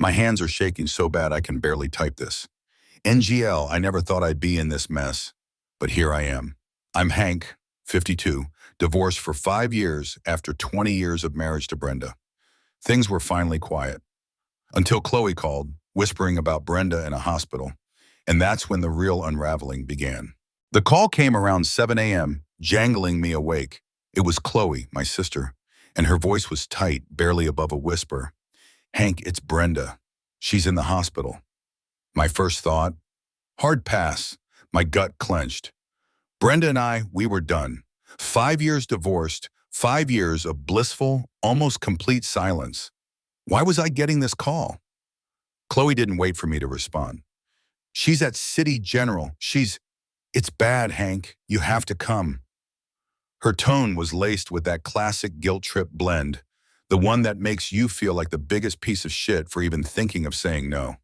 My hands are shaking so bad I can barely type this. NGL, I never thought I'd be in this mess, but here I am. I'm Hank, 52, divorced for 5 years after 20 years of marriage to Brenda. Things were finally quiet, until Chloe called, whispering about Brenda in a hospital, and that's when the real unraveling began. The call came around 7 a.m., jangling me awake. It was Chloe, my sister, and her voice was tight, barely above a whisper. Hank, it's Brenda. She's in the hospital. My first thought, hard pass. My gut clenched. Brenda and I, we were done. 5 years divorced, 5 years of blissful, almost complete silence. Why was I getting this call? Chloe didn't wait for me to respond. She's at City General. It's bad, Hank. You have to come. Her tone was laced with that classic guilt trip blend, the one that makes you feel like the biggest piece of shit for even thinking of saying no.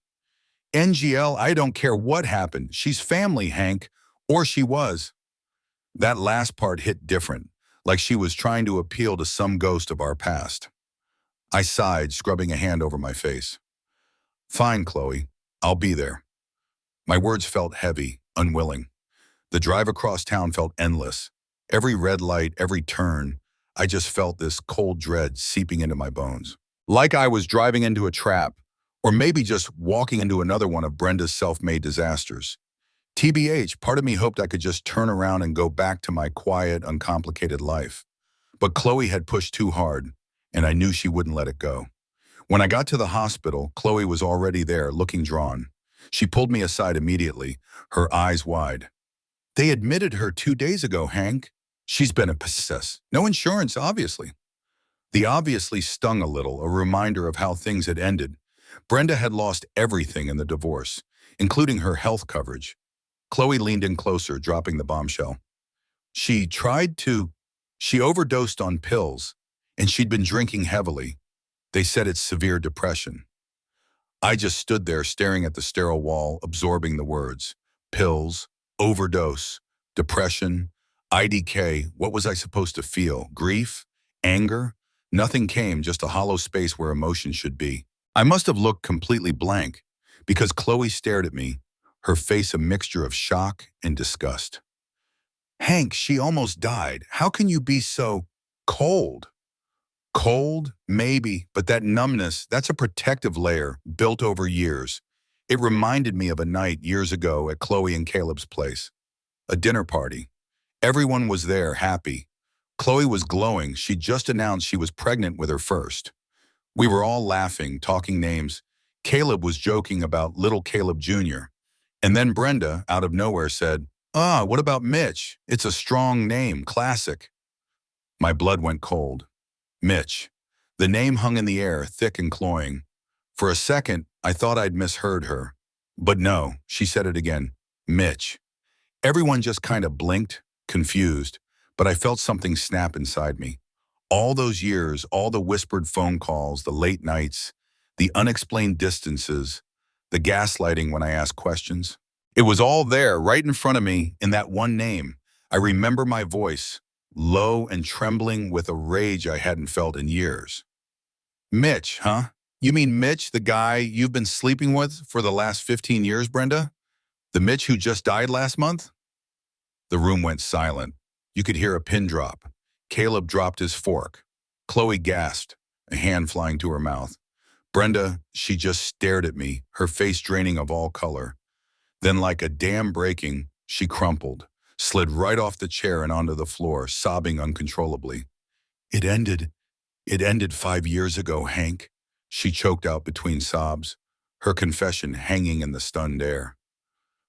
NGL, I don't care what happened. She's family, Hank. Or she was. That last part hit different, like she was trying to appeal to some ghost of our past. I sighed, scrubbing a hand over my face. Fine, Chloe. I'll be there. My words felt heavy, unwilling. The drive across town felt endless. Every red light, every turn, I just felt this cold dread seeping into my bones. Like I was driving into a trap, or maybe just walking into another one of Brenda's self-made disasters. TBH, part of me hoped I could just turn around and go back to my quiet, uncomplicated life. But Chloe had pushed too hard, and I knew she wouldn't let it go. When I got to the hospital, Chloe was already there, looking drawn. She pulled me aside immediately, her eyes wide. They admitted her 2 days ago, Hank. She's been a possess. No insurance, obviously. The obviously stung a little, a reminder of how things had ended. Brenda had lost everything in the divorce, including her health coverage. Chloe leaned in closer, dropping the bombshell. She overdosed on pills, and she'd been drinking heavily. They said it's severe depression. I just stood there staring at the sterile wall, absorbing the words. Pills, overdose, depression, IDK. What was I supposed to feel? Grief? Anger? Nothing came, just a hollow space where emotion should be. I must have looked completely blank, because Chloe stared at me, her face a mixture of shock and disgust. Hank, she almost died. How can you be so cold? Cold? Maybe, but that numbness, that's a protective layer built over years. It reminded me of a night years ago at Chloe and Caleb's place. A dinner party. Everyone was there, happy. Chloe was glowing. She'd just announced she was pregnant with her first. We were all laughing, talking names. Caleb was joking about little Caleb Jr. And then Brenda, out of nowhere, said, what about Mitch? It's a strong name, classic. My blood went cold. Mitch. The name hung in the air, thick and cloying. For a second, I thought I'd misheard her. But no, she said it again. Mitch. Everyone just kind of blinked, confused, but I felt something snap inside me. All those years, all the whispered phone calls, the late nights, the unexplained distances, the gaslighting when I asked questions. It was all there, right in front of me, in that one name. I remember my voice, low and trembling with a rage I hadn't felt in years. Mitch, huh? You mean Mitch, the guy you've been sleeping with for the last 15 years, Brenda? The Mitch who just died last month? The room went silent. You could hear a pin drop. Caleb dropped his fork. Chloe gasped, a hand flying to her mouth. Brenda, she just stared at me, her face draining of all color. Then, like a dam breaking, she crumpled, slid right off the chair and onto the floor, sobbing uncontrollably. It ended 5 years ago, Hank, she choked out between sobs, her confession hanging in the stunned air.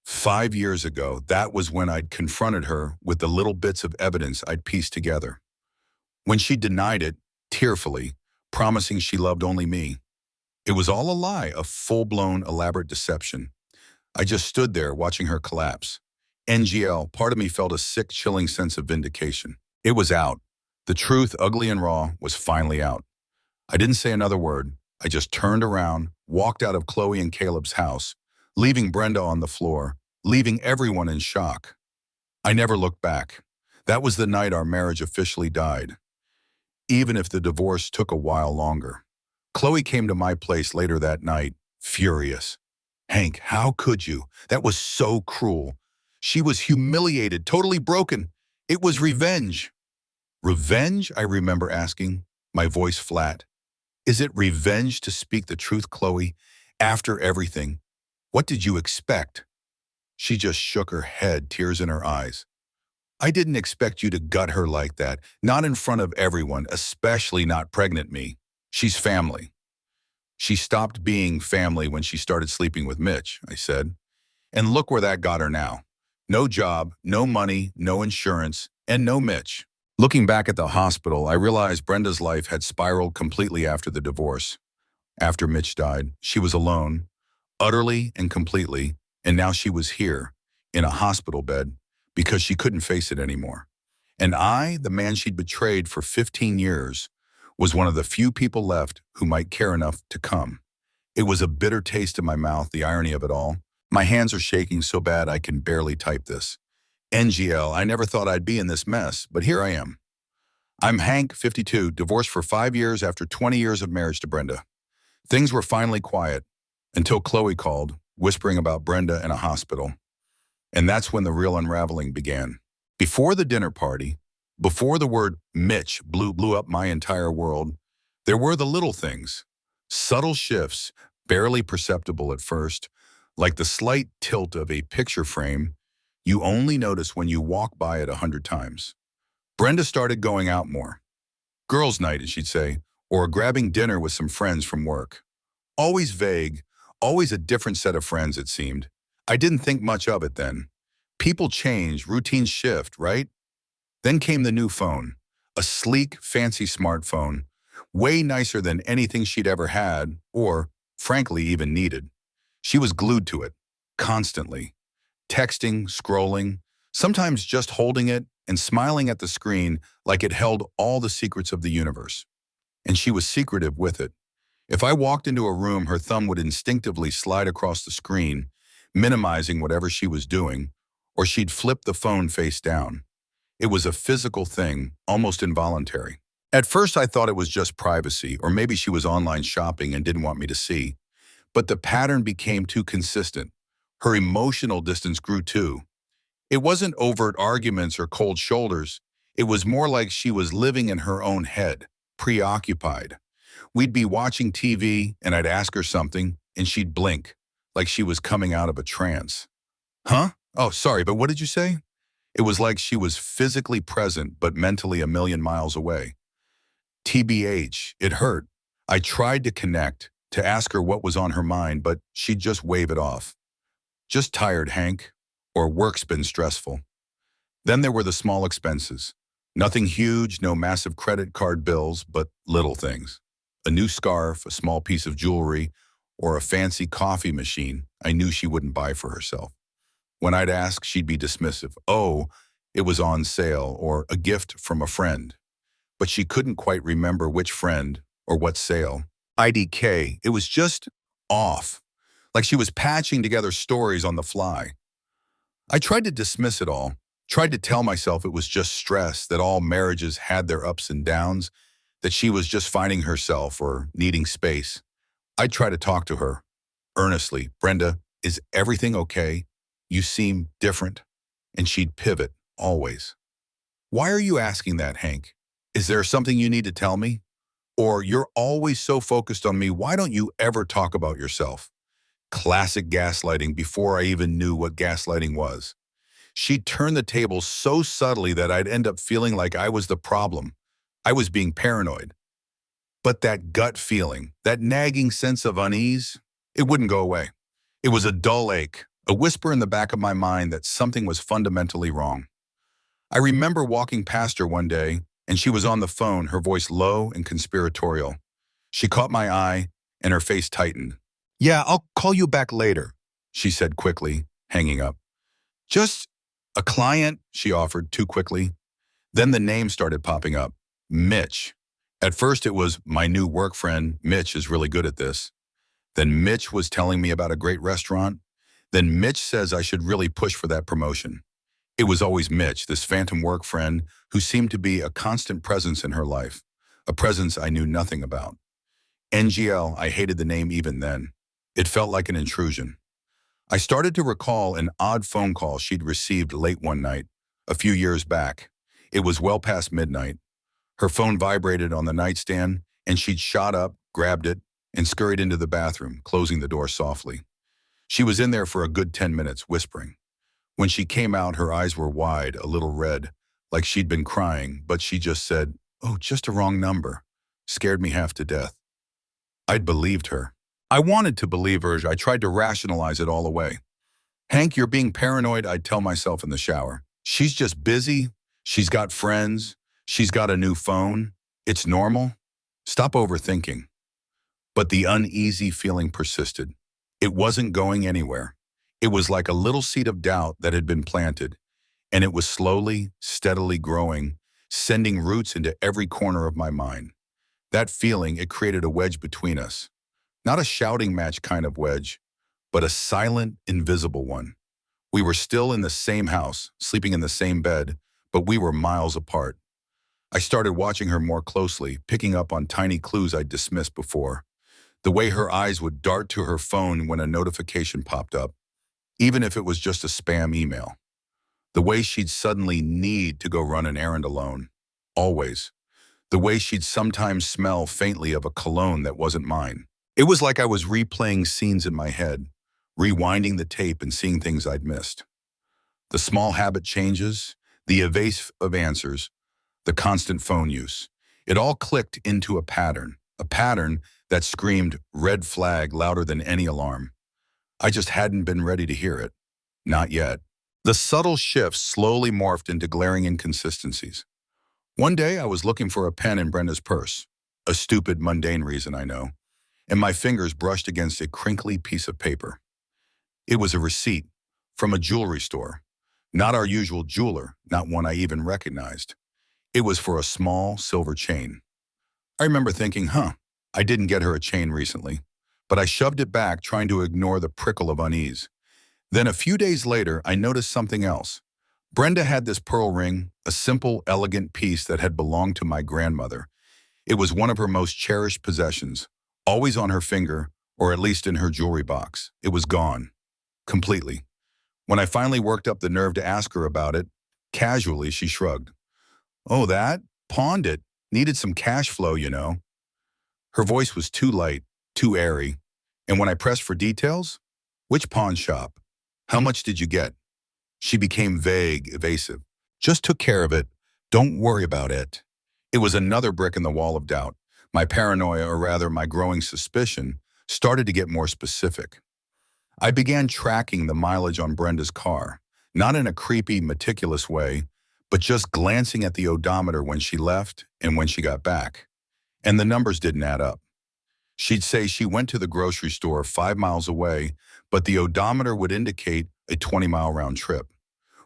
5 years ago, that was when I'd confronted her with the little bits of evidence I'd pieced together. When she denied it, tearfully, promising she loved only me. It was all a lie, a full-blown, elaborate deception. I just stood there watching her collapse. NGL, part of me felt a sick, chilling sense of vindication. It was out. The truth, ugly and raw, was finally out. I didn't say another word. I just turned around, walked out of Chloe and Caleb's house, leaving Brenda on the floor, leaving everyone in shock. I never looked back. That was the night our marriage officially died, even if the divorce took a while longer. Chloe came to my place later that night, Furious. Hank, how could you? That was so cruel. She was humiliated, totally broken. It was revenge. Revenge? I remember asking, my voice flat. Is it revenge to speak the truth, Chloe? After everything, what did you expect? She just shook her head, tears in her eyes. I didn't expect you to gut her like that, not in front of everyone, especially not pregnant me. She's family. She stopped being family when she started sleeping with Mitch, I said. And look where that got her now. No job, no money, no insurance, and no Mitch. Looking back at the hospital, I realized Brenda's life had spiraled completely after the divorce. After Mitch died, she was alone, utterly and completely, and now she was here, in a hospital bed, because she couldn't face it anymore. And I, the man she'd betrayed for 15 years, was one of the few people left who might care enough to come. It was a bitter taste in my mouth, the irony of it all. My hands are shaking so bad I can barely type this. NGL, I never thought I'd be in this mess, but here I am. I'm Hank, 52, divorced for 5 years after 20 years of marriage to Brenda. Things were finally quiet until Chloe called, whispering about Brenda in a hospital. And that's when the real unraveling began. Before the dinner party, before the word Mitch blew up my entire world, there were the little things, subtle shifts, barely perceptible at first, like the slight tilt of a picture frame you only notice when you walk by it 100 times. Brenda started going out more. Girls' night, as she'd say, or grabbing dinner with some friends from work. Always vague, always a different set of friends, it seemed. I didn't think much of it then. People change, routines shift, right? Then came the new phone, a sleek, fancy smartphone, way nicer than anything she'd ever had, or, frankly, even needed. She was glued to it, constantly, texting, scrolling, sometimes just holding it and smiling at the screen like it held all the secrets of the universe. And she was secretive with it. If I walked into a room, her thumb would instinctively slide across the screen, minimizing whatever she was doing, or she'd flip the phone face down. It was a physical thing, almost involuntary. At first, I thought it was just privacy, or maybe she was online shopping and didn't want me to see. But the pattern became too consistent. Her emotional distance grew too. It wasn't overt arguments or cold shoulders. It was more like she was living in her own head, preoccupied. We'd be watching TV, and I'd ask her something, and she'd blink, like she was coming out of a trance. Huh? Oh, sorry, but what did you say? It was like she was physically present, but mentally a million miles away. TBH, it hurt. I tried to connect, to ask her what was on her mind, but she'd just wave it off. Just tired, Hank, or work's been stressful. Then there were the small expenses. Nothing huge, no massive credit card bills, but little things. A new scarf, a small piece of jewelry, or a fancy coffee machine I knew she wouldn't buy for herself. When I'd ask, she'd be dismissive. Oh, it was on sale, or a gift from a friend. But she couldn't quite remember which friend or what sale. IDK, it was just off, like she was patching together stories on the fly. I tried to dismiss it all, tried to tell myself it was just stress, that all marriages had their ups and downs, that she was just finding herself or needing space. I'd try to talk to her, earnestly. Brenda, is everything okay? You seem different. And she'd pivot, always. Why are you asking that, Hank? Is there something you need to tell me? Or you're always so focused on me, why don't you ever talk about yourself? Classic gaslighting before I even knew what gaslighting was. She'd turn the tables so subtly that I'd end up feeling like I was the problem. I was being paranoid. But that gut feeling, that nagging sense of unease, it wouldn't go away. It was a dull ache, a whisper in the back of my mind that something was fundamentally wrong. I remember walking past her one day, and she was on the phone, her voice low and conspiratorial. She caught my eye, and her face tightened. Yeah, I'll call you back later, she said quickly, hanging up. Just a client, she offered too quickly. Then the name started popping up. Mitch. At first it was my new work friend, Mitch is really good at this. Then Mitch was telling me about a great restaurant. Then Mitch says I should really push for that promotion. It was always Mitch, this phantom work friend who seemed to be a constant presence in her life, a presence I knew nothing about. NGL, I hated the name even then. It felt like an intrusion. I started to recall an odd phone call she'd received late one night, a few years back. It was well past midnight. Her phone vibrated on the nightstand, and she'd shot up, grabbed it, and scurried into the bathroom, closing the door softly. She was in there for a good 10 minutes, whispering. When she came out, her eyes were wide, a little red, like she'd been crying, but she just said, "Oh, just a wrong number." Scared me half to death. I'd believed her. I wanted to believe her. I tried to rationalize it all away. "Hank, you're being paranoid," I'd tell myself in the shower. "She's just busy. She's got friends. She's got a new phone. It's normal. Stop overthinking." But the uneasy feeling persisted. It wasn't going anywhere. It was like a little seed of doubt that had been planted, and it was slowly, steadily growing, sending roots into every corner of my mind. That feeling, it created a wedge between us. Not a shouting match kind of wedge, but a silent, invisible one. We were still in the same house, sleeping in the same bed, but we were miles apart. I started watching her more closely, picking up on tiny clues I'd dismissed before. The way her eyes would dart to her phone when a notification popped up, even if it was just a spam email. The way she'd suddenly need to go run an errand alone. Always. The way she'd sometimes smell faintly of a cologne that wasn't mine. It was like I was replaying scenes in my head, rewinding the tape and seeing things I'd missed. The small habit changes, the evasive answers, the constant phone use. It all clicked into a pattern that screamed red flag louder than any alarm. I just hadn't been ready to hear it. Not yet. The subtle shifts slowly morphed into glaring inconsistencies. One day I was looking for a pen in Brenda's purse, a stupid, mundane reason, I know, and my fingers brushed against a crinkly piece of paper. It was a receipt from a jewelry store. Not our usual jeweler, not one I even recognized. It was for a small silver chain. I remember thinking, I didn't get her a chain recently, but I shoved it back, trying to ignore the prickle of unease. Then a few days later, I noticed something else. Brenda had this pearl ring, a simple, elegant piece that had belonged to my grandmother. It was one of her most cherished possessions, always on her finger, or at least in her jewelry box. It was gone. Completely. When I finally worked up the nerve to ask her about it, casually she shrugged. "Oh, that? Pawned it. Needed some cash flow, you know." Her voice was too light, too airy. And when I pressed for details, "Which pawn shop? How much did you get?" She became vague, evasive. "Just took care of it. Don't worry about it." It was another brick in the wall of doubt. My paranoia, or rather my growing suspicion, started to get more specific. I began tracking the mileage on Brenda's car, not in a creepy, meticulous way, but just glancing at the odometer when she left and when she got back. And the numbers didn't add up. She'd say she went to the grocery store 5 miles away, but the odometer would indicate a 20-mile round trip.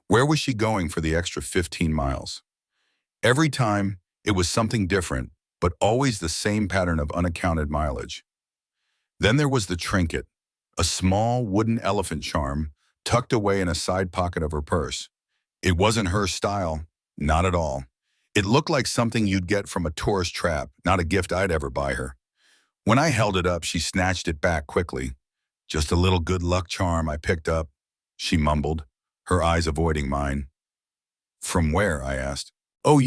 Where was she going for the extra 15 miles? Every time, it was something different, but always the same pattern of unaccounted mileage. Then there was the trinket, a small wooden elephant charm tucked away in a side pocket of her purse. It wasn't her style, not at all. It looked like something you'd get from a tourist trap, not a gift I'd ever buy her. When I held it up, she snatched it back quickly. "Just a little good luck charm I picked up," she mumbled, her eyes avoiding mine. "From where?" I asked. "Oh,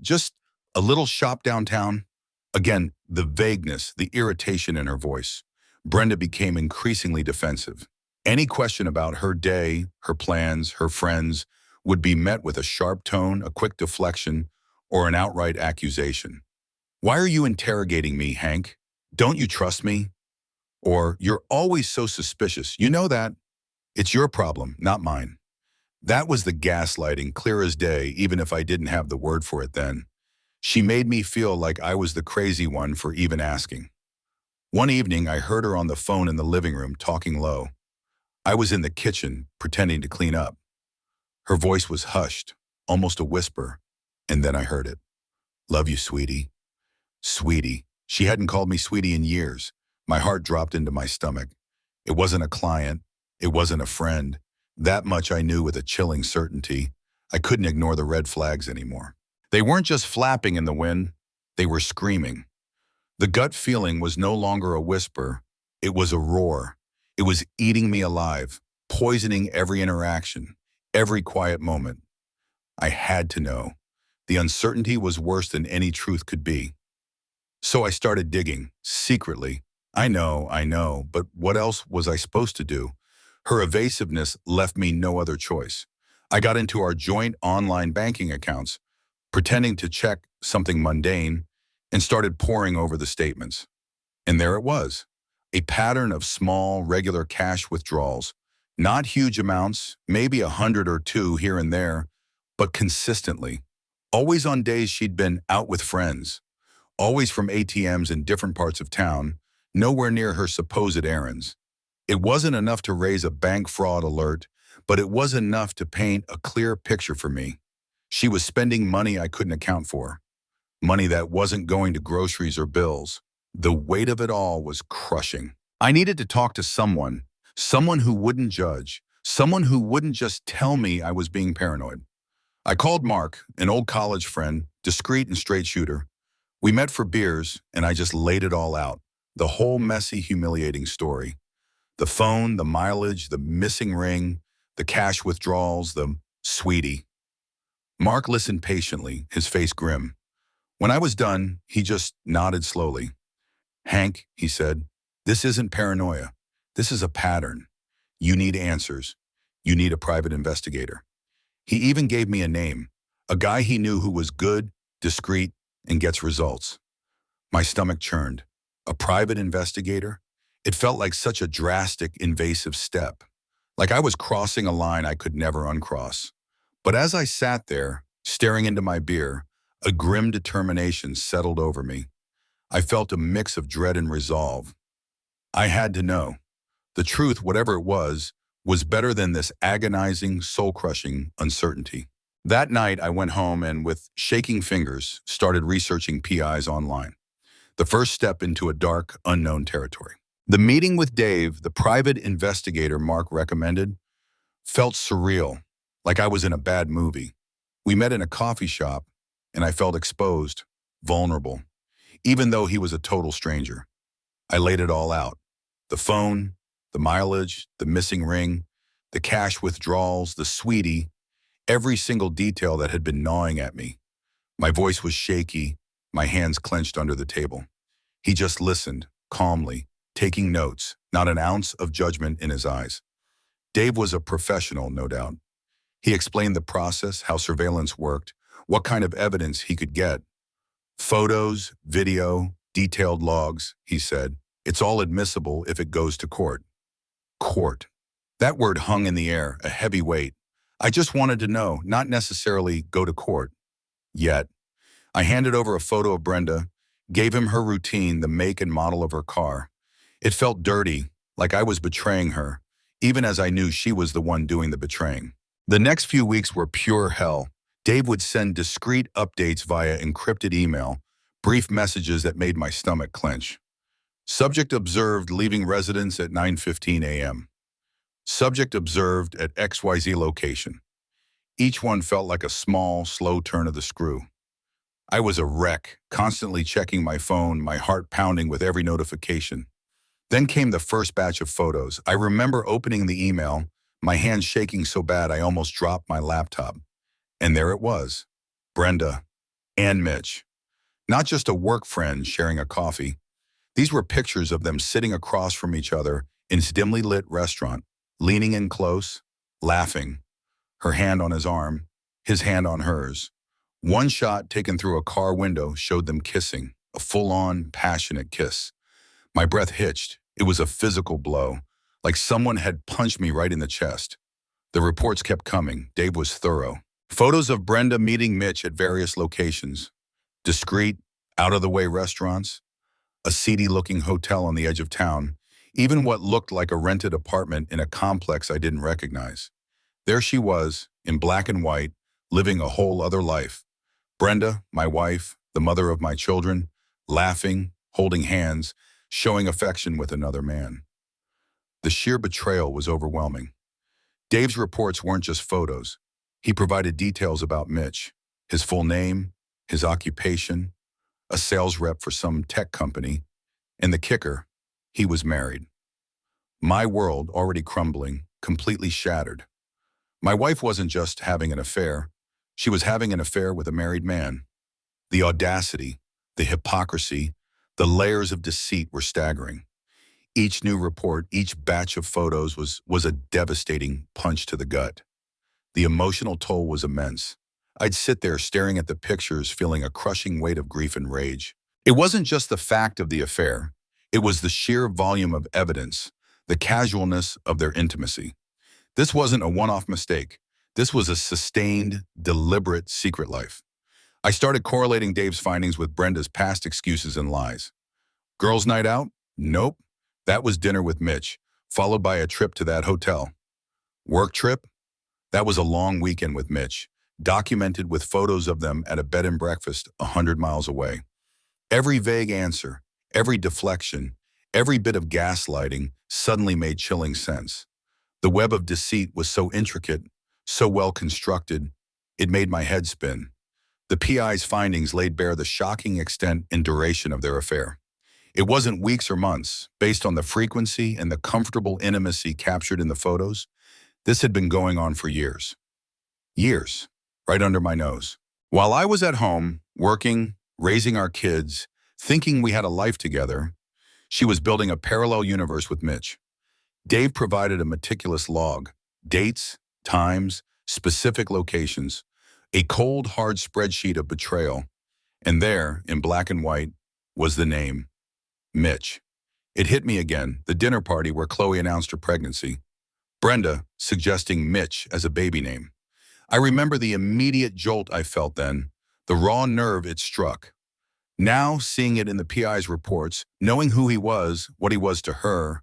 just a little shop downtown." Again, the vagueness, the irritation in her voice. Brenda became increasingly defensive. Any question about her day, her plans, her friends would be met with a sharp tone, a quick deflection, or an outright accusation. "Why are you interrogating me, Hank? Don't you trust me?" Or, "You're always so suspicious. You know that. It's your problem, not mine." That was the gaslighting, clear as day, even if I didn't have the word for it then. She made me feel like I was the crazy one for even asking. One evening, I heard her on the phone in the living room, talking low. I was in the kitchen, pretending to clean up. Her voice was hushed, almost a whisper, and then I heard it. "Love you, sweetie." Sweetie. She hadn't called me sweetie in years. My heart dropped into my stomach. It wasn't a client. It wasn't a friend. That much I knew with a chilling certainty. I couldn't ignore the red flags anymore. They weren't just flapping in the wind. They were screaming. The gut feeling was no longer a whisper. It was a roar. It was eating me alive, poisoning every interaction, every quiet moment. I had to know. The uncertainty was worse than any truth could be. So I started digging, secretly. I know, but what else was I supposed to do? Her evasiveness left me no other choice. I got into our joint online banking accounts, pretending to check something mundane, and started poring over the statements. And there it was, a pattern of small, regular cash withdrawals. Not huge amounts, maybe 100 or 2 here and there, but consistently. Always on days she'd been out with friends, always from ATMs in different parts of town, nowhere near her supposed errands. It wasn't enough to raise a bank fraud alert, but it was enough to paint a clear picture for me. She was spending money I couldn't account for, money that wasn't going to groceries or bills. The weight of it all was crushing. I needed to talk to someone who wouldn't judge, someone who wouldn't just tell me I was being paranoid. I called Mark, an old college friend, discreet and straight shooter. We met for beers, and I just laid it all out. The whole messy, humiliating story. The phone, the mileage, the missing ring, the cash withdrawals, the sweetie. Mark listened patiently, his face grim. When I was done, he just nodded slowly. "Hank," he said, "this isn't paranoia. This is a pattern. You need answers. You need a private investigator." He even gave me a name, a guy he knew who was good, discreet, and gets results. My stomach churned. A private investigator? It felt like such a drastic, invasive step. Like I was crossing a line I could never uncross. But as I sat there, staring into my beer, a grim determination settled over me. I felt a mix of dread and resolve. I had to know. The truth, whatever it was better than this agonizing, soul-crushing uncertainty. That night, I went home and, with shaking fingers, started researching PIs online. The first step into a dark, unknown territory. The meeting with Dave, the private investigator Mark recommended, felt surreal, like I was in a bad movie. We met in a coffee shop, and I felt exposed, vulnerable, even though he was a total stranger. I laid it all out. The phone, the mileage, the missing ring, the cash withdrawals, the sweetie, every single detail that had been gnawing at me. My voice was shaky, my hands clenched under the table. He just listened, calmly, taking notes, not an ounce of judgment in his eyes. Dave was a professional, no doubt. He explained the process, how surveillance worked, what kind of evidence he could get. Photos, video, detailed logs, he said. It's all admissible if it goes to court. Court. That word hung in the air, a heavy weight. I just wanted to know, not necessarily go to court. Yet, I handed over a photo of Brenda, gave him her routine, the make and model of her car. It felt dirty, like I was betraying her, even as I knew she was the one doing the betraying. The next few weeks were pure hell. Dave would send discreet updates via encrypted email, brief messages that made my stomach clench. Subject observed leaving residence at 9:15 a.m. Subject observed at XYZ location. Each one felt like a small, slow turn of the screw. I was a wreck, constantly checking my phone, my heart pounding with every notification. Then came the first batch of photos. I remember opening the email, my hands shaking so bad I almost dropped my laptop. And there it was, Brenda and Mitch. Not just a work friend sharing a coffee. These were pictures of them sitting across from each other in his dimly lit restaurant, leaning in close, laughing, her hand on his arm, his hand on hers. One shot taken through a car window showed them kissing, a full-on, passionate kiss. My breath hitched. It was a physical blow, like someone had punched me right in the chest. The reports kept coming. Dave was thorough. Photos of Brenda meeting Mitch at various locations. Discreet, out-of-the-way restaurants, a seedy-looking hotel on the edge of town, even what looked like a rented apartment in a complex I didn't recognize. There she was, in black and white, living a whole other life. Brenda, my wife, the mother of my children, laughing, holding hands, showing affection with another man. The sheer betrayal was overwhelming. Dave's reports weren't just photos. He provided details about Mitch, his full name, his occupation, a sales rep for some tech company, and the kicker, he was married. My world, already crumbling, completely shattered. My wife wasn't just having an affair. She was having an affair with a married man. The audacity, the hypocrisy, the layers of deceit were staggering. Each new report, each batch of photos was a devastating punch to the gut. The emotional toll was immense. I'd sit there staring at the pictures, feeling a crushing weight of grief and rage. It wasn't just the fact of the affair. It was the sheer volume of evidence, the casualness of their intimacy. This wasn't a one-off mistake. This was a sustained, deliberate secret life. I started correlating Dave's findings with Brenda's past excuses and lies. Girls' night out? Nope. That was dinner with Mitch, followed by a trip to that hotel. Work trip? That was a long weekend with Mitch, documented with photos of them at a bed and breakfast 100 miles away. Every vague answer, every deflection, every bit of gaslighting suddenly made chilling sense. The web of deceit was so intricate, so well constructed, it made my head spin. The PI's findings laid bare the shocking extent and duration of their affair. It wasn't weeks or months. Based on the frequency and the comfortable intimacy captured in the photos, this had been going on for years. Years, right under my nose. While I was at home, working, raising our kids, thinking we had a life together, she was building a parallel universe with Mitch. Dave provided a meticulous log, dates, times, specific locations, a cold, hard spreadsheet of betrayal, and there, in black and white, was the name, Mitch. It hit me again, the dinner party where Chloe announced her pregnancy. Brenda suggesting Mitch as a baby name. I remember the immediate jolt I felt then, the raw nerve it struck. Now, seeing it in the PI's reports, knowing who he was, what he was to her,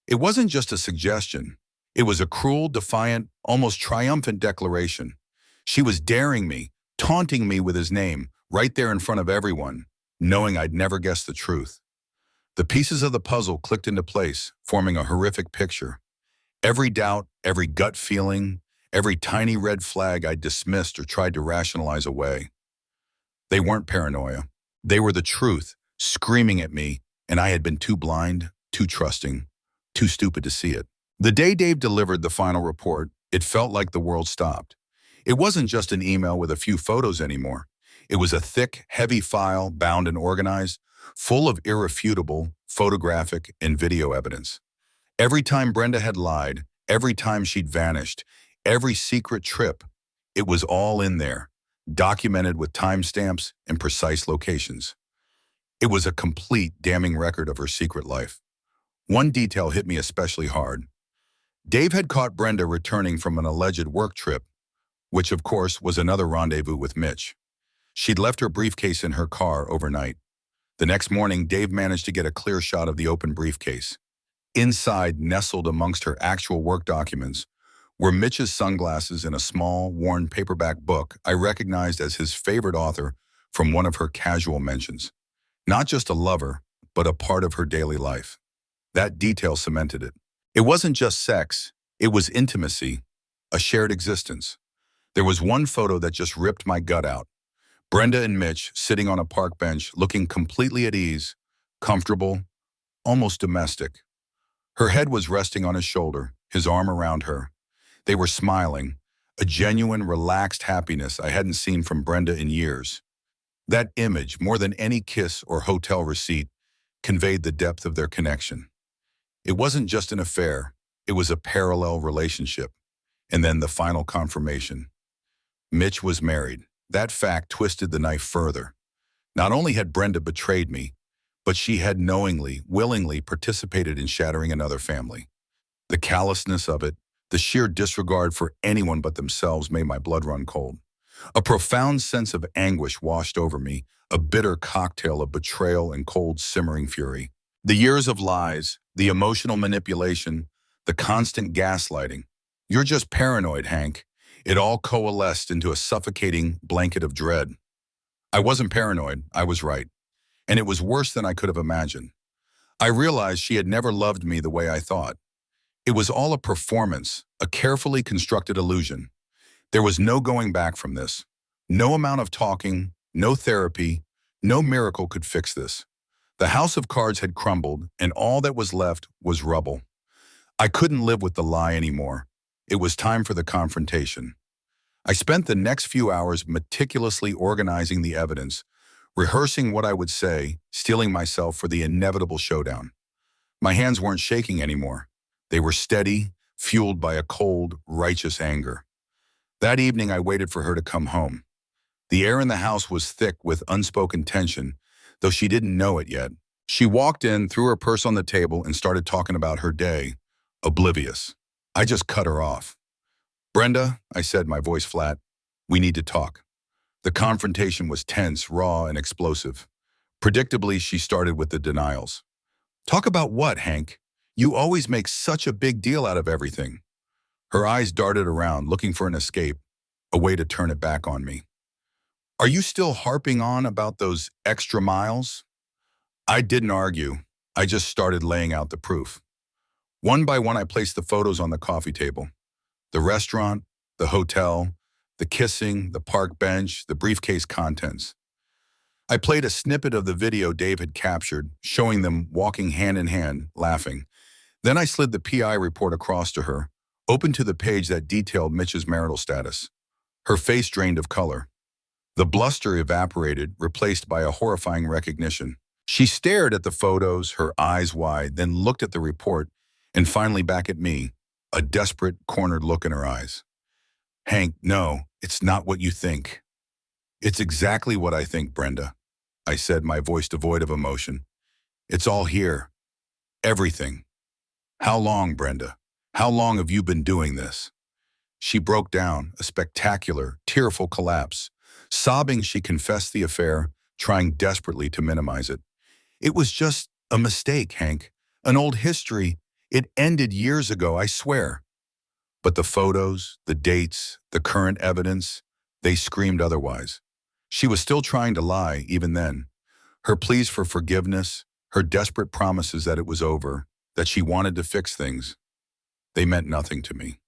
it wasn't just a suggestion. It was a cruel, defiant, almost triumphant declaration. She was daring me, taunting me with his name, right there in front of everyone, knowing I'd never guess the truth. The pieces of the puzzle clicked into place, forming a horrific picture. Every doubt, every gut feeling, every tiny red flag I dismissed or tried to rationalize away. They weren't paranoia. They were the truth, screaming at me, and I had been too blind, too trusting, too stupid to see it. The day Dave delivered the final report, it felt like the world stopped. It wasn't just an email with a few photos anymore. It was a thick, heavy file, bound and organized, full of irrefutable photographic and video evidence. Every time Brenda had lied, every time she'd vanished, every secret trip, it was all in there, documented with timestamps and precise locations. It was a complete, damning record of her secret life. One detail hit me especially hard. Dave had caught Brenda returning from an alleged work trip, which of course was another rendezvous with Mitch. She'd left her briefcase in her car overnight. The next morning, Dave managed to get a clear shot of the open briefcase. Inside, nestled amongst her actual work documents, were Mitch's sunglasses and a small, worn paperback book I recognized as his favorite author from one of her casual mentions. Not just a lover, but a part of her daily life. That detail cemented it. It wasn't just sex, it was intimacy, a shared existence. There was one photo that just ripped my gut out. Brenda and Mitch sitting on a park bench, looking completely at ease, comfortable, almost domestic. Her head was resting on his shoulder, his arm around her. They were smiling, a genuine, relaxed happiness I hadn't seen from Brenda in years. That image, more than any kiss or hotel receipt, conveyed the depth of their connection. It wasn't just an affair, it was a parallel relationship. And then the final confirmation. Mitch was married. That fact twisted the knife further. Not only had Brenda betrayed me, but she had knowingly, willingly participated in shattering another family. The callousness of it, the sheer disregard for anyone but themselves made my blood run cold. A profound sense of anguish washed over me, a bitter cocktail of betrayal and cold, simmering fury. The years of lies, the emotional manipulation, the constant gaslighting. You're just paranoid, Hank. It all coalesced into a suffocating blanket of dread. I wasn't paranoid, I was right. And it was worse than I could have imagined. I realized she had never loved me the way I thought. It was all a performance, a carefully constructed illusion. There was no going back from this. No amount of talking, no therapy, no miracle could fix this. The house of cards had crumbled, and all that was left was rubble. I couldn't live with the lie anymore. It was time for the confrontation. I spent the next few hours meticulously organizing the evidence, rehearsing what I would say, steeling myself for the inevitable showdown. My hands weren't shaking anymore. They were steady, fueled by a cold, righteous anger. That evening, I waited for her to come home. The air in the house was thick with unspoken tension, though she didn't know it yet. She walked in, threw her purse on the table, and started talking about her day, oblivious. I just cut her off. "Brenda," I said, my voice flat, "we need to talk." The confrontation was tense, raw, and explosive. Predictably, she started with the denials. "Talk about what, Hank? You always make such a big deal out of everything." Her eyes darted around, looking for an escape, a way to turn it back on me. "Are you still harping on about those extra miles?" I didn't argue. I just started laying out the proof. One by one, I placed the photos on the coffee table. The restaurant, the hotel, the kissing, the park bench, the briefcase contents. I played a snippet of the video Dave had captured, showing them walking hand in hand, laughing. Then I slid the PI report across to her, open to the page that detailed Mitch's marital status. Her face drained of color. The bluster evaporated, replaced by a horrifying recognition. She stared at the photos, her eyes wide, then looked at the report, and finally back at me, a desperate, cornered look in her eyes. "Hank, no, it's not what you think." "It's exactly what I think, Brenda," I said, my voice devoid of emotion. "It's all here. Everything." "How long, Brenda? How long have you been doing this?" She broke down, a spectacular, tearful collapse. Sobbing, she confessed the affair, trying desperately to minimize it. "It was just a mistake, Hank. An old history. It ended years ago, I swear." But the photos, the dates, the current evidence, they screamed otherwise. She was still trying to lie, even then. Her pleas for forgiveness, her desperate promises that it was over, that she wanted to fix things, they meant nothing to me.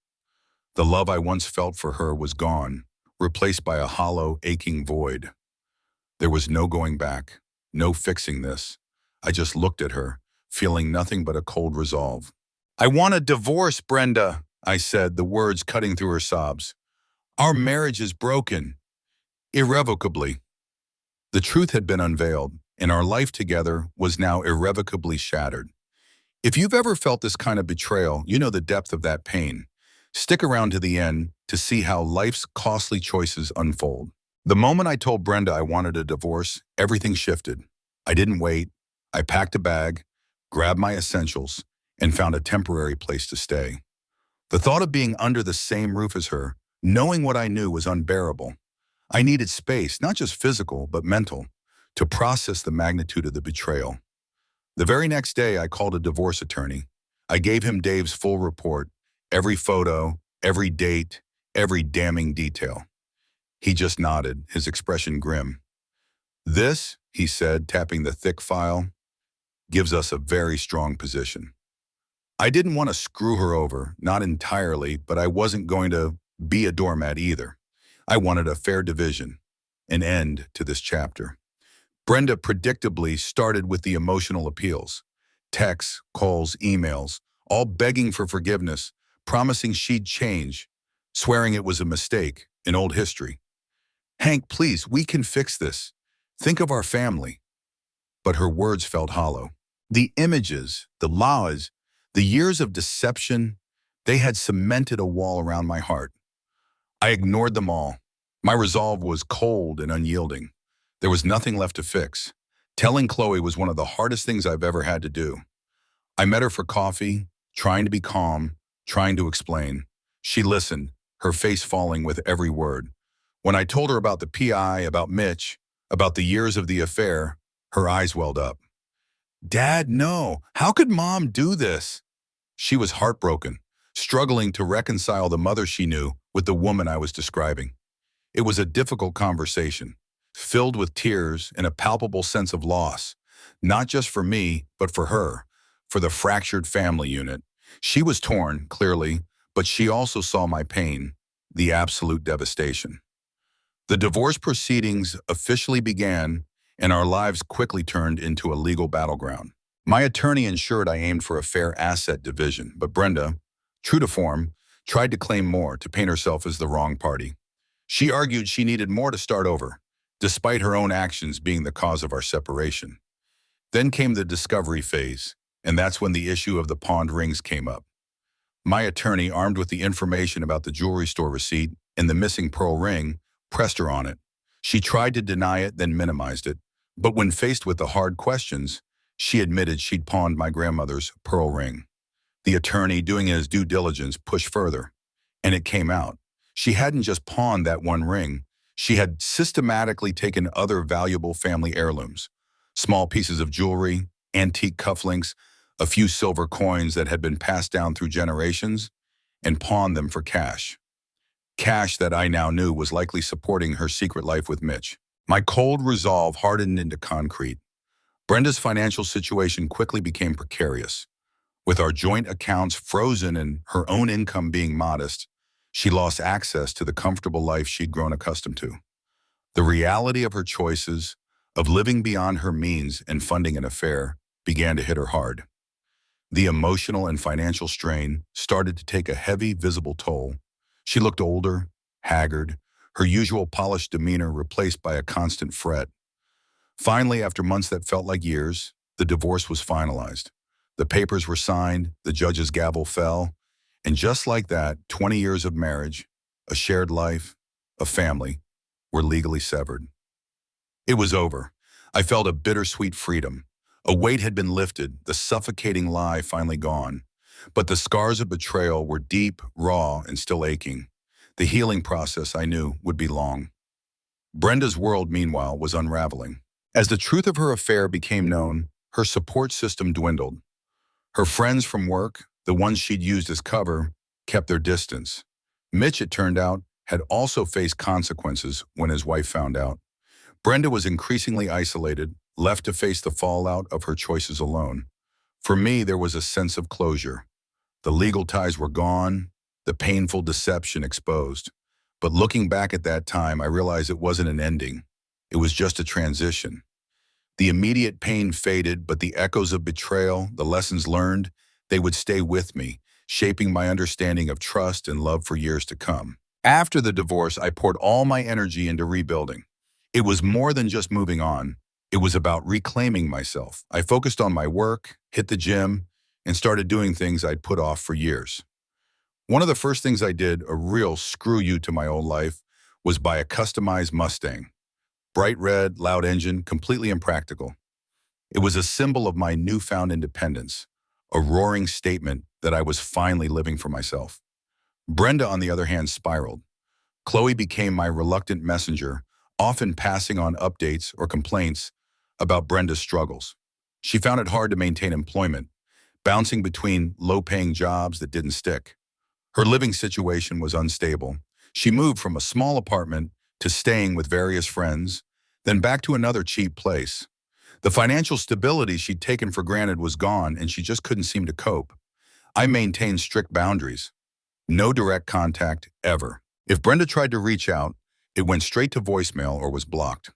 The love I once felt for her was gone, replaced by a hollow, aching void. There was no going back, no fixing this. I just looked at her, feeling nothing but a cold resolve. "I want a divorce, Brenda," I said, the words cutting through her sobs. "Our marriage is broken. Irrevocably." The truth had been unveiled, and our life together was now irrevocably shattered. If you've ever felt this kind of betrayal, you know the depth of that pain. Stick around to the end to see how life's costly choices unfold. The moment I told Brenda I wanted a divorce, everything shifted. I didn't wait. I packed a bag, grabbed my essentials, and found a temporary place to stay. The thought of being under the same roof as her, knowing what I knew, was unbearable. I needed space, not just physical, but mental, to process the magnitude of the betrayal. The very next day, I called a divorce attorney. I gave him Dave's full report, every photo, every date, every damning detail. He just nodded, his expression grim. "This," he said, tapping the thick file, "gives us a very strong position." I didn't want to screw her over, not entirely, but I wasn't going to be a doormat either. I wanted a fair division, an end to this chapter. Brenda predictably started with the emotional appeals. Texts, calls, emails, all begging for forgiveness, promising she'd change, swearing it was a mistake, an old history. "Hank, please, we can fix this. Think of our family." But her words felt hollow. The images, the lies, the years of deception, they had cemented a wall around my heart. I ignored them all. My resolve was cold and unyielding. There was nothing left to fix. Telling Chloe was one of the hardest things I've ever had to do. I met her for coffee, trying to be calm, trying to explain. She listened, her face falling with every word. When I told her about the PI, about Mitch, about the years of the affair, her eyes welled up. "Dad, no. How could Mom do this?" She was heartbroken, struggling to reconcile the mother she knew with the woman I was describing. It was a difficult conversation, filled with tears and a palpable sense of loss, not just for me, but for her, for the fractured family unit. She was torn, clearly, but she also saw my pain, the absolute devastation. The divorce proceedings officially began, and our lives quickly turned into a legal battleground. My attorney ensured I aimed for a fair asset division, but Brenda, true to form, tried to claim more to paint herself as the wrong party. She argued she needed more to start over, despite her own actions being the cause of our separation. Then came the discovery phase, and that's when the issue of the pawned rings came up. My attorney, armed with the information about the jewelry store receipt and the missing pearl ring, pressed her on it. She tried to deny it, then minimized it. But when faced with the hard questions, she admitted she'd pawned my grandmother's pearl ring. The attorney, doing his due diligence, pushed further, and it came out. She hadn't just pawned that one ring. She had systematically taken other valuable family heirlooms, small pieces of jewelry, antique cufflinks, a few silver coins that had been passed down through generations, and pawned them for cash. Cash that I now knew was likely supporting her secret life with Mitch. My cold resolve hardened into concrete. Brenda's financial situation quickly became precarious. With our joint accounts frozen and her own income being modest, she lost access to the comfortable life she'd grown accustomed to. The reality of her choices, of living beyond her means and funding an affair, began to hit her hard. The emotional and financial strain started to take a heavy, visible toll. She looked older, haggard, her usual polished demeanor replaced by a constant fret. Finally, after months that felt like years, the divorce was finalized. The papers were signed, the judge's gavel fell, and just like that, 20 years of marriage, a shared life, a family, were legally severed. It was over. I felt a bittersweet freedom. A weight had been lifted, the suffocating lie finally gone. But the scars of betrayal were deep, raw, and still aching. The healing process, I knew, would be long. Brenda's world, meanwhile, was unraveling. As the truth of her affair became known, her support system dwindled. Her friends from work, the ones she'd used as cover, kept their distance. Mitch, it turned out, had also faced consequences when his wife found out. Brenda was increasingly isolated, left to face the fallout of her choices alone. For me, there was a sense of closure. The legal ties were gone, the painful deception exposed. But looking back at that time, I realized it wasn't an ending. It was just a transition. The immediate pain faded, but the echoes of betrayal, the lessons learned, they would stay with me, shaping my understanding of trust and love for years to come. After the divorce, I poured all my energy into rebuilding. It was more than just moving on. It was about reclaiming myself. I focused on my work, hit the gym, and started doing things I'd put off for years. One of the first things I did, a real screw you to my old life, was buy a customized Mustang. Bright red, loud engine, completely impractical. It was a symbol of my newfound independence, a roaring statement that I was finally living for myself. Brenda, on the other hand, spiraled. Chloe became my reluctant messenger, often passing on updates or complaints about Brenda's struggles. She found it hard to maintain employment, bouncing between low-paying jobs that didn't stick. Her living situation was unstable. She moved from a small apartment to staying with various friends, then back to another cheap place. The financial stability she'd taken for granted was gone, and she just couldn't seem to cope. I maintained strict boundaries. No direct contact, ever. If Brenda tried to reach out, it went straight to voicemail or was blocked.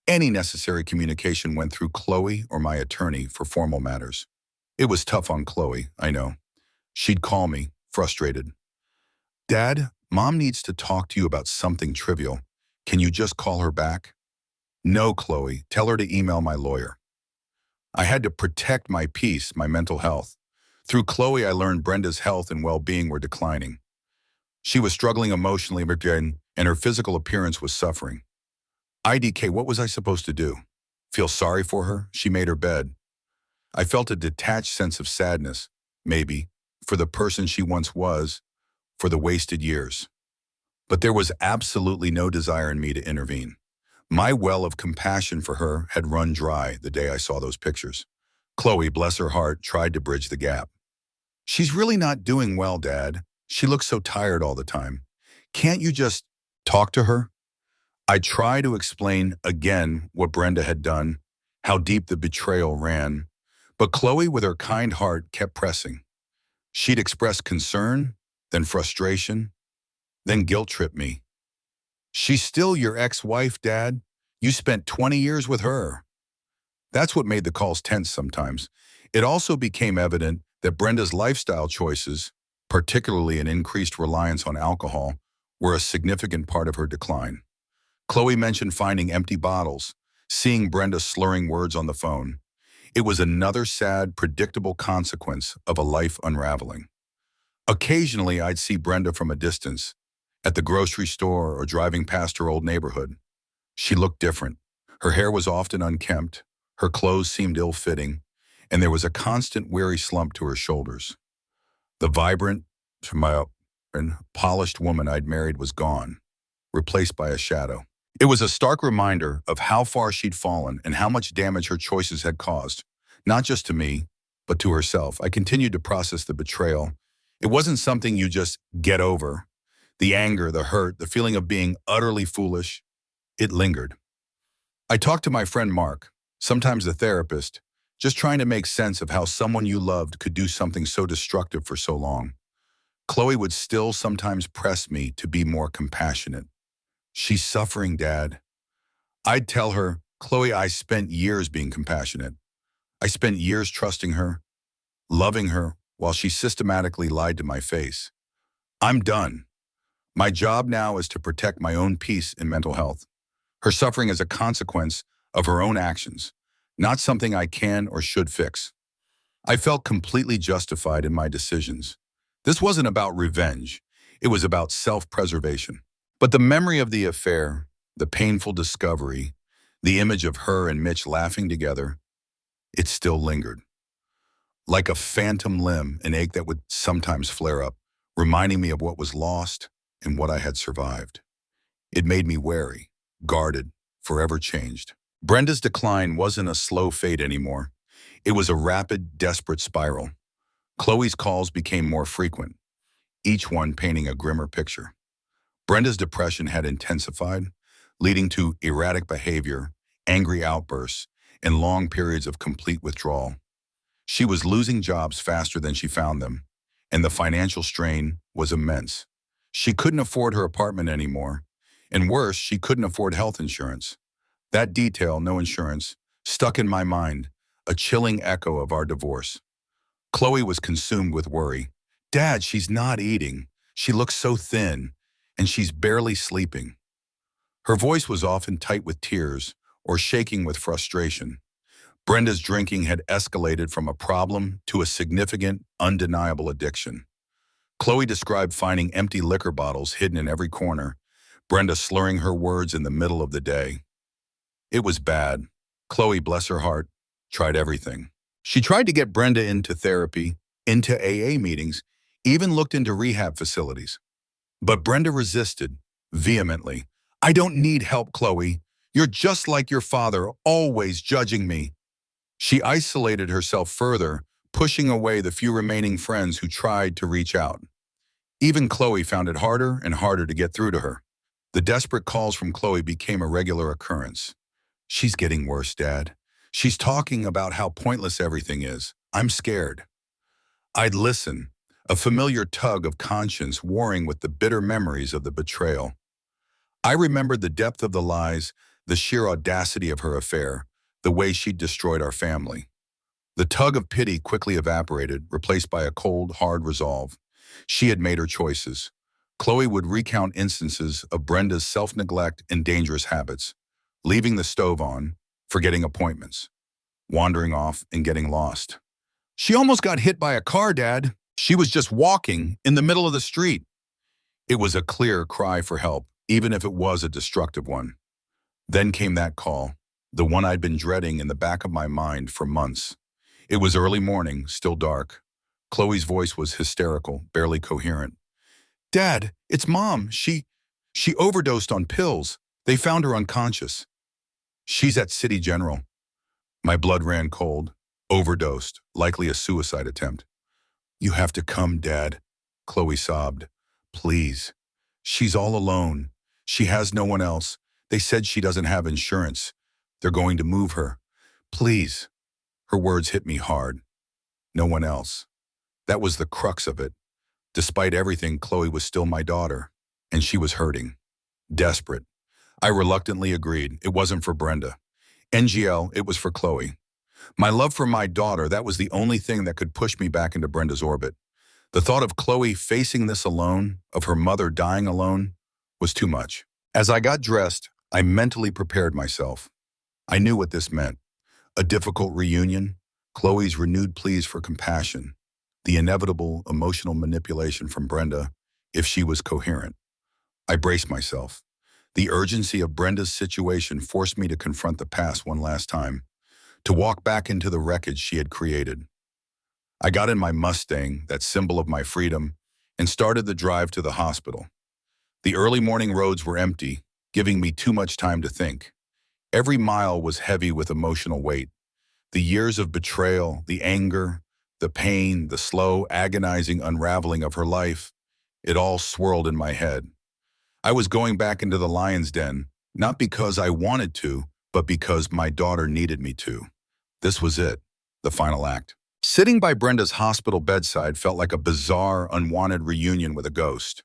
Any necessary communication went through Chloe or my attorney for formal matters. It was tough on Chloe, I know. She'd call me, frustrated. "Dad, Mom needs to talk to you about something trivial. Can you just call her back?" "No, Chloe, tell her to email my lawyer." I had to protect my peace, my mental health. Through Chloe, I learned Brenda's health and well-being were declining. She was struggling emotionally again, and her physical appearance was suffering. IDK, what was I supposed to do? Feel sorry for her? She made her bed. I felt a detached sense of sadness, maybe, for the person she once was, for the wasted years. But there was absolutely no desire in me to intervene. My well of compassion for her had run dry the day I saw those pictures. Chloe, bless her heart, tried to bridge the gap. "She's really not doing well, Dad. She looks so tired all the time. Can't you just talk to her?" I tried to explain again what Brenda had done, how deep the betrayal ran, but Chloe, with her kind heart, kept pressing. She'd express concern, then frustration, then guilt-trip me. "She's still your ex-wife, Dad. You spent 20 years with her." That's what made the calls tense sometimes. It also became evident that Brenda's lifestyle choices, particularly an increased reliance on alcohol, were a significant part of her decline. Chloe mentioned finding empty bottles, seeing Brenda slurring words on the phone. It was another sad, predictable consequence of a life unraveling. Occasionally, I'd see Brenda from a distance, at the grocery store or driving past her old neighborhood. She looked different. Her hair was often unkempt, her clothes seemed ill-fitting, and there was a constant weary slump to her shoulders. The vibrant, smile, and polished woman I'd married was gone, replaced by a shadow. It was a stark reminder of how far she'd fallen and how much damage her choices had caused, not just to me, but to herself. I continued to process the betrayal. It wasn't something you just get over. The anger, the hurt, the feeling of being utterly foolish, it lingered. I talked to my friend Mark, sometimes a therapist, just trying to make sense of how someone you loved could do something so destructive for so long. Chloe would still sometimes press me to be more compassionate. "She's suffering, Dad." I'd tell her, "Chloe, I spent years being compassionate. I spent years trusting her, loving her, while she systematically lied to my face. I'm done. My job now is to protect my own peace and mental health. Her suffering is a consequence of her own actions, not something I can or should fix." I felt completely justified in my decisions. This wasn't about revenge. It was about self-preservation. But the memory of the affair, the painful discovery, the image of her and Mitch laughing together, it still lingered. Like a phantom limb, an ache that would sometimes flare up, reminding me of what was lost and what I had survived. It made me wary, guarded, forever changed. Brenda's decline wasn't a slow fade anymore. It was a rapid, desperate spiral. Chloe's calls became more frequent, each one painting a grimmer picture. Brenda's depression had intensified, leading to erratic behavior, angry outbursts, and long periods of complete withdrawal. She was losing jobs faster than she found them, and the financial strain was immense. She couldn't afford her apartment anymore, and worse, she couldn't afford health insurance. That detail, no insurance, stuck in my mind, a chilling echo of our divorce. Chloe was consumed with worry. "Dad, she's not eating. She looks so thin, and she's barely sleeping." Her voice was often tight with tears or shaking with frustration. Brenda's drinking had escalated from a problem to a significant, undeniable addiction. Chloe described finding empty liquor bottles hidden in every corner, Brenda slurring her words in the middle of the day. It was bad. Chloe, bless her heart, tried everything. She tried to get Brenda into therapy, into AA meetings, even looked into rehab facilities. But Brenda resisted, vehemently. "I don't need help, Chloe. You're just like your father, always judging me." She isolated herself further, pushing away the few remaining friends who tried to reach out. Even Chloe found it harder and harder to get through to her. The desperate calls from Chloe became a regular occurrence. "She's getting worse, Dad. She's talking about how pointless everything is. I'm scared." I'd listen, a familiar tug of conscience warring with the bitter memories of the betrayal. I remembered the depth of the lies, the sheer audacity of her affair, the way she'd destroyed our family. The tug of pity quickly evaporated, replaced by a cold, hard resolve. She had made her choices. Chloe would recount instances of Brenda's self-neglect and dangerous habits, leaving the stove on, forgetting appointments, wandering off and getting lost. "She almost got hit by a car, Dad. She was just walking in the middle of the street." It was a clear cry for help, even if it was a destructive one. Then came that call, the one I'd been dreading in the back of my mind for months. It was early morning, still dark. Chloe's voice was hysterical, barely coherent. "Dad, it's Mom. She overdosed on pills. They found her unconscious. She's at City General." My blood ran cold. Overdosed, likely a suicide attempt. "You have to come, Dad," Chloe sobbed. "Please. She's all alone. She has no one else. They said she doesn't have insurance. They're going to move her. Please." Her words hit me hard. No one else. That was the crux of it. Despite everything, Chloe was still my daughter, and she was hurting. Desperate. I reluctantly agreed. It wasn't for Brenda. NGL, it was for Chloe. My love for my daughter, that was the only thing that could push me back into Brenda's orbit. The thought of Chloe facing this alone, of her mother dying alone, was too much. As I got dressed, I mentally prepared myself. I knew what this meant. A difficult reunion, Chloe's renewed pleas for compassion, the inevitable emotional manipulation from Brenda if she was coherent. I braced myself. The urgency of Brenda's situation forced me to confront the past one last time, to walk back into the wreckage she had created. I got in my Mustang, that symbol of my freedom, and started the drive to the hospital. The early morning roads were empty, giving me too much time to think. Every mile was heavy with emotional weight. The years of betrayal, the anger, the pain, the slow, agonizing unraveling of her life, it all swirled in my head. I was going back into the lion's den, not because I wanted to, but because my daughter needed me to. This was it, the final act. Sitting by Brenda's hospital bedside felt like a bizarre, unwanted reunion with a ghost.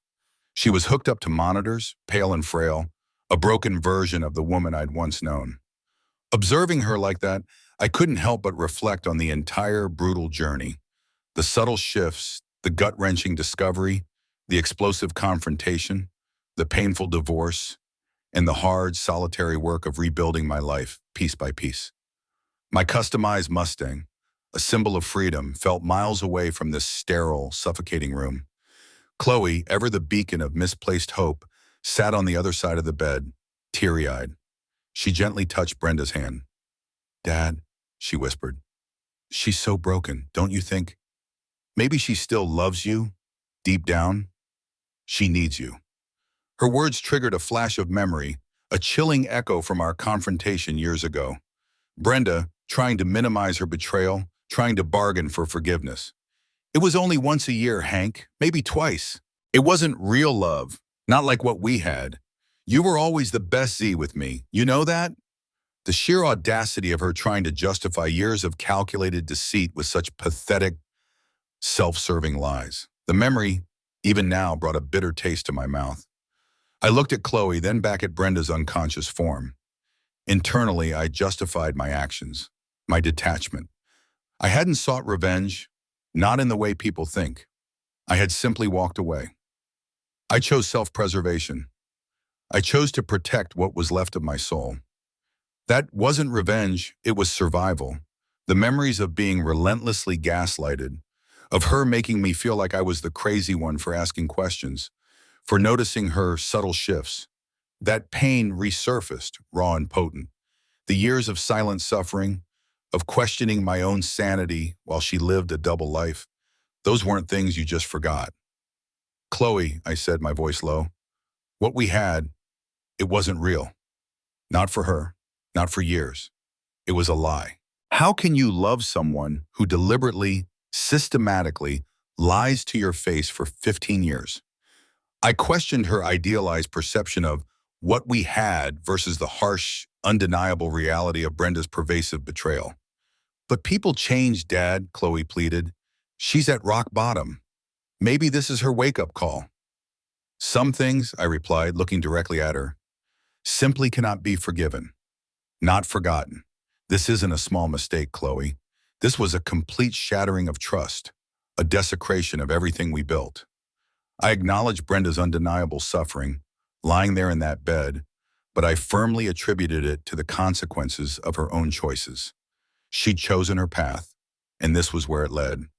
She was hooked up to monitors, pale and frail, a broken version of the woman I'd once known. Observing her like that, I couldn't help but reflect on the entire brutal journey. The subtle shifts, the gut-wrenching discovery, the explosive confrontation, the painful divorce, and the hard, solitary work of rebuilding my life, piece by piece. My customized Mustang, a symbol of freedom, felt miles away from this sterile, suffocating room. Chloe, ever the beacon of misplaced hope, sat on the other side of the bed, teary-eyed. She gently touched Brenda's hand. "Dad," she whispered, "she's so broken, don't you think? Maybe she still loves you, deep down. She needs you." Her words triggered a flash of memory, a chilling echo from our confrontation years ago. Brenda, trying to minimize her betrayal, trying to bargain for forgiveness. "It was only once a year, Hank, maybe twice. It wasn't real love, not like what we had. You were always the best Z with me, you know that?" The sheer audacity of her trying to justify years of calculated deceit with such pathetic, self-serving lies. The memory, even now, brought a bitter taste to my mouth. I looked at Chloe, then back at Brenda's unconscious form. Internally, I justified my actions, my detachment. I hadn't sought revenge, not in the way people think. I had simply walked away. I chose self-preservation. I chose to protect what was left of my soul. That wasn't revenge, it was survival. The memories of being relentlessly gaslighted, of her making me feel like I was the crazy one for asking questions, for noticing her subtle shifts. That pain resurfaced, raw and potent. The years of silent suffering, of questioning my own sanity while she lived a double life, those weren't things you just forgot. "Chloe," I said, my voice low, "what we had, it wasn't real. Not for her, not for years. It was a lie." How can you love someone who deliberately, systematically lies to your face for 15 years? I questioned her idealized perception of what we had versus the harsh, undeniable reality of Brenda's pervasive betrayal. "But people change, Dad," Chloe pleaded. "She's at rock bottom. Maybe this is her wake-up call." "Some things," I replied, looking directly at her, "simply cannot be forgiven, not forgotten. This isn't a small mistake, Chloe. This was a complete shattering of trust, a desecration of everything we built." I acknowledged Brenda's undeniable suffering, lying there in that bed, but I firmly attributed it to the consequences of her own choices. She'd chosen her path, and this was where it led.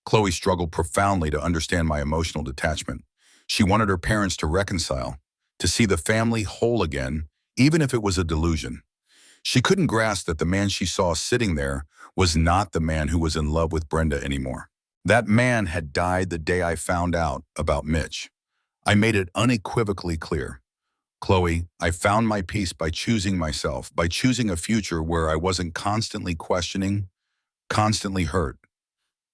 Chloe struggled profoundly to understand my emotional detachment. She wanted her parents to reconcile, to see the family whole again, even if it was a delusion. She couldn't grasp that the man she saw sitting there was not the man who was in love with Brenda anymore. That man had died the day I found out about Mitch. I made it unequivocally clear. "Chloe, I found my peace by choosing myself, by choosing a future where I wasn't constantly questioning, constantly hurt.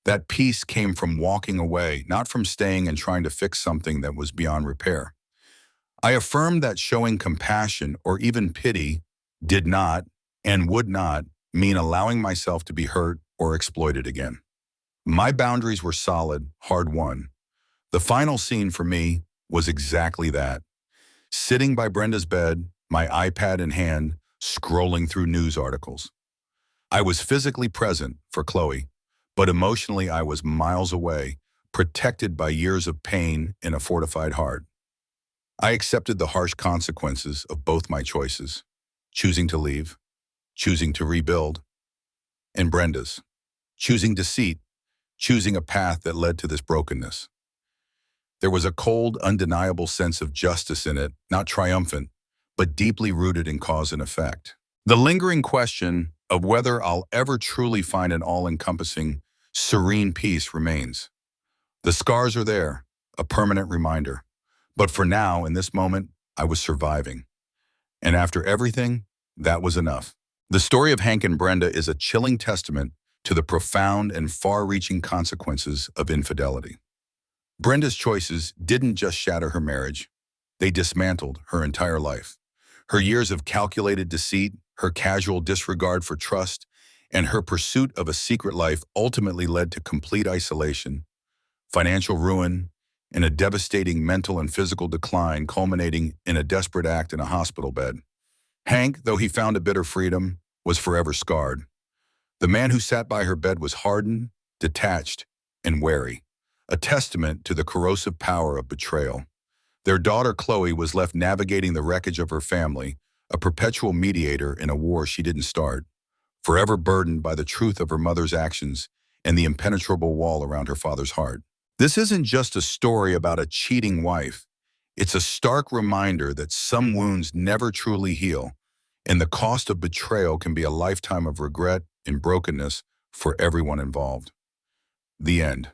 That peace came from walking away, not from staying and trying to fix something that was beyond repair." I affirmed that showing compassion or even pity did not and would not mean allowing myself to be hurt or exploited again. My boundaries were solid, hard-won. The final scene for me was exactly that. Sitting by Brenda's bed, my iPad in hand, scrolling through news articles. I was physically present for Chloe, but emotionally I was miles away, protected by years of pain in a fortified heart. I accepted the harsh consequences of both my choices, choosing to leave, choosing to rebuild, and Brenda's, choosing deceit, choosing a path that led to this brokenness. There was a cold, undeniable sense of justice in it, not triumphant, but deeply rooted in cause and effect. The lingering question of whether I'll ever truly find an all-encompassing, serene peace remains. The scars are there, a permanent reminder. But for now, in this moment, I was surviving. And after everything, that was enough. The story of Hank and Brenda is a chilling testament to the profound and far-reaching consequences of infidelity. Brenda's choices didn't just shatter her marriage, they dismantled her entire life. Her years of calculated deceit, her casual disregard for trust, and her pursuit of a secret life ultimately led to complete isolation, financial ruin, and a devastating mental and physical decline culminating in a desperate act in a hospital bed. Hank, though he found a bitter freedom, was forever scarred. The man who sat by her bed was hardened, detached, and wary, a testament to the corrosive power of betrayal. Their daughter Chloe was left navigating the wreckage of her family, a perpetual mediator in a war she didn't start, forever burdened by the truth of her mother's actions and the impenetrable wall around her father's heart. This isn't just a story about a cheating wife. It's a stark reminder that some wounds never truly heal, and the cost of betrayal can be a lifetime of regret and brokenness for everyone involved. The end.